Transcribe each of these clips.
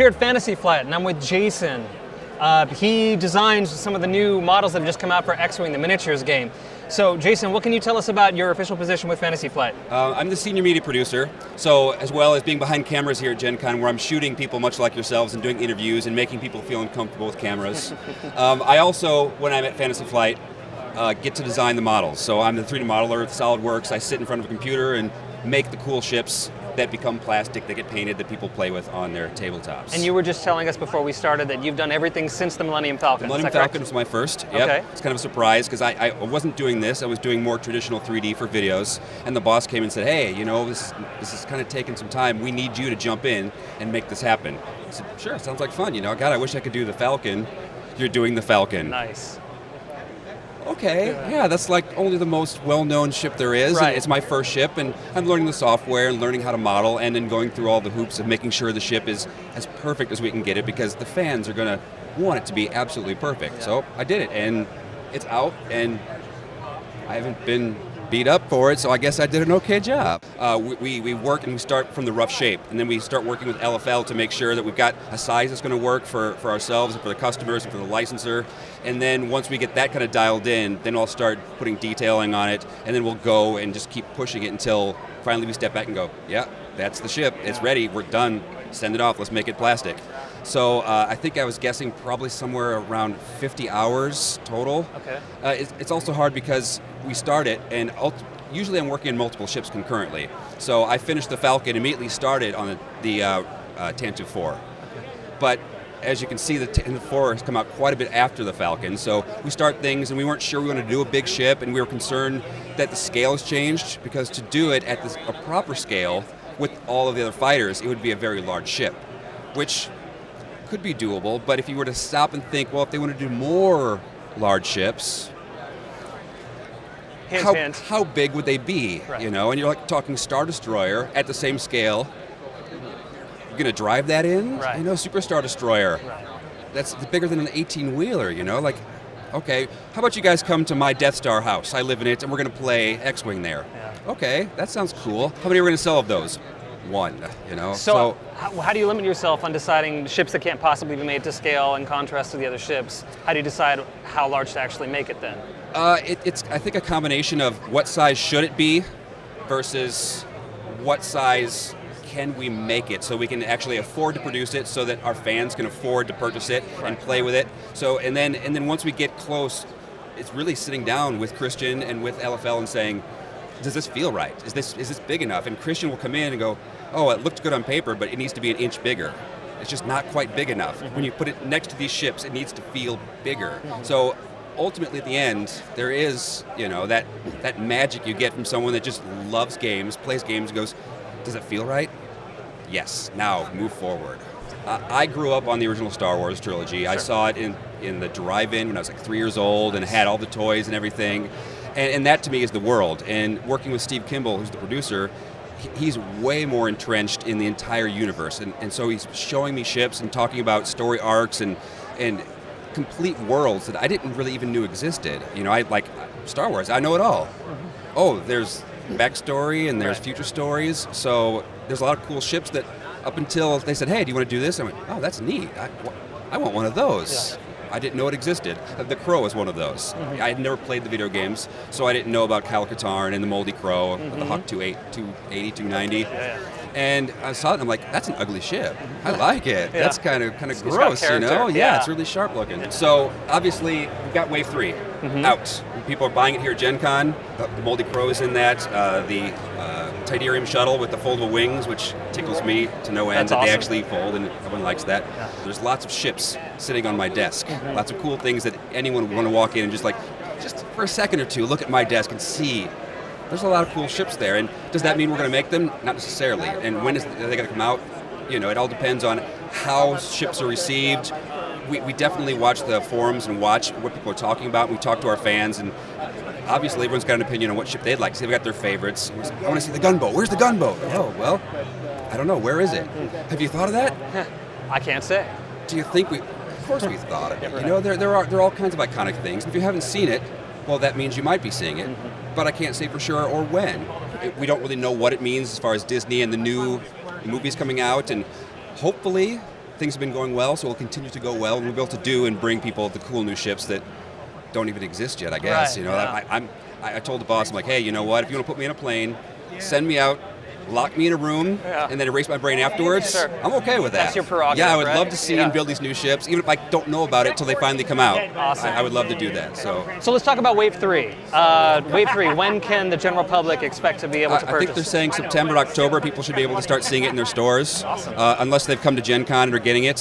here at Fantasy Flight, and I'm with Jason. He designs some of the new models that have just come out for X-Wing, the miniatures game. So, Jason, what can you tell us about your official position with Fantasy Flight? I'm the senior media producer, so as well as being behind cameras here at Gen Con, where I'm shooting people much like yourselves and doing interviews and making people feel uncomfortable with cameras. I also, when I'm at Fantasy Flight, get to design the models. So I'm the 3D modeler with SolidWorks. I sit in front of a computer and make the cool ships that become plastic, that get painted, that people play with on their tabletops. And you were just telling us before we started that you've done everything since the Millennium Falcon. The Millennium Falcon was my first. Yep. Okay. It's kind of a surprise because I wasn't doing this. I was doing more traditional 3D for videos. And the boss came and said, hey, you know, this is kind of taking some time. We need you to jump in and make this happen. I said, sure, sounds like fun. You know, God, I wish I could do the Falcon. You're doing the Falcon. Nice. Okay, yeah, that's like only the most well-known ship there is. Right. It's my first ship, and I'm learning the software and learning how to model, and then going through all the hoops of making sure the ship is as perfect as we can get it, because the fans are going to want it to be absolutely perfect. Yeah. So I did it, and it's out, and I haven't been beat up for it, so I guess I did an okay job. We work and we start from the rough shape, and then we start working with LFL to make sure that we've got a size that's going to work for ourselves and for the customers and for the licensor. And then once we get that kind of dialed in, then I'll start putting detailing on it, and then we'll go and just keep pushing it until finally we step back and go, yeah, that's the ship, it's ready, we're done, send it off, let's make it plastic. So I think I was guessing probably somewhere around 50 hours total. Okay. It's also hard because we start it, and usually I'm working on multiple ships concurrently. So I finished the Falcon, immediately started on the Tantive 4. Okay. But as you can see, the Tantive 4 has come out quite a bit after the Falcon. So we start things, and we weren't sure we wanted to do a big ship, and we were concerned that the scale has changed, because to do it at a proper scale with all of the other fighters, it would be a very large ship, which could be doable, but if you were to stop and think, well, if they want to do more large ships, how big would they be? Right. You know, and you're like talking Star Destroyer at the same scale. You're going to drive that in? Right. You know, Super Star Destroyer. Right. That's bigger than an 18-wheeler, you know? Like, okay, how about you guys come to my Death Star house? I live in it, and we're going to play X-Wing there. Yeah. Okay, that sounds cool. How many are we going to sell of those? One, you know? So how do you limit yourself on deciding ships that can't possibly be made to scale in contrast to the other ships? How do you decide how large to actually make it then? It's, I think, a combination of what size should it be versus what size can we make it so we can actually afford to produce it, so that our fans can afford to purchase it and play with it. So and then once we get close, it's really sitting down with Christian and with LFL and saying, does this feel right? Is this big enough? And Christian will come in and go, oh, it looked good on paper, but it needs to be an inch bigger. It's just not quite big enough. Mm-hmm. When you put it next to these ships, it needs to feel bigger. Mm-hmm. So ultimately at the end, there is, you know, that magic you get from someone that just loves games, plays games, and goes, does it feel right? Yes, now move forward. I grew up on the original Star Wars trilogy. Sure. I saw it in the drive-in when I was like 3 years old, and had all the toys and everything. And that to me is the world. And working with Steve Kimball, who's the producer, he's way more entrenched in the entire universe. And so he's showing me ships and talking about story arcs and complete worlds that I didn't really even knew existed. You know, I like Star Wars, I know it all. Mm-hmm. Oh, there's backstory and there's future stories. So there's a lot of cool ships that up until they said, hey, do you want to do this? I went, oh, that's neat. I want one of those. Yeah. I didn't know it existed. The Crow is one of those. Mm-hmm. I had never played the video games, so I didn't know about Kyle Katarn and the Moldy Crow, the Hawk 280, 290. Yeah. And I saw it and I'm like, that's an ugly ship. I like it. Yeah. That's kind of gross, you know? Yeah, it's really sharp looking. So obviously, we've got Wave 3 out. People are buying it here at Gen Con. The Moldy Crow is in that. The Tidarium shuttle with the foldable wings, which tickles me to no end. That's awesome. They actually fold, and everyone likes that. Yeah. There's lots of ships sitting on my desk. Lots of cool things that anyone would want to walk in and just for a second or two, look at my desk and see. There's a lot of cool ships there, and does that mean we're going to make them? Not necessarily. And when are they going to come out? You know, it all depends on how ships are received. We definitely watch the forums and watch what people are talking about. We talk to our fans, and obviously everyone's got an opinion on what ship they'd like. So they've got their favorites. I want to see the gunboat. Where's the gunboat? Oh, well, I don't know. Where is it? Have you thought of that? I can't say. Do you think of course we've thought of it. You know, there are all kinds of iconic things. If you haven't seen it, well, that means you might be seeing it. But I can't say for sure or when. We don't really know what it means as far as Disney and the new movies coming out, and hopefully things have been going well, so we'll continue to go well, and we'll be able to do and bring people the cool new ships that don't even exist yet, I guess. Right, You know, yeah. I told the boss, I'm like, hey, you know what? If you want to put me in a plane, send me out, lock me in a room, Yeah. and then erase my brain afterwards. Sure. I'm okay with that. That's your prerogative, Yeah, I would right? love to see Yeah. and build these new ships, even if I don't know about it till they finally come out. Awesome. I would love to do that. So So let's talk about Wave 3. Wave 3, when can the general public expect to be able to I purchase? think they're saying September, October, people should be able to start seeing it in their stores. Awesome. Unless they've come to Gen Con and are getting it,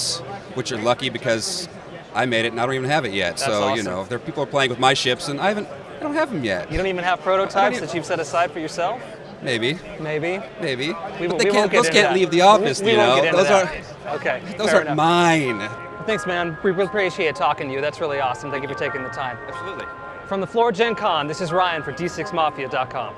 which are lucky because I made it and I don't even have it yet. That's so, awesome. you know, there are people are playing with my ships and I don't have them yet. You don't even have prototypes that you've set aside for yourself? Maybe. Maybe. But won't they get can't, those into can't that. leave the office, We you won't know. get into Those that. Okay. those fair aren't enough. mine. Thanks, man. We really appreciate talking to you. That's really awesome. Thank you for taking the time. Absolutely. From the floor of Gen Con, this is Ryan for D6Mafia.com.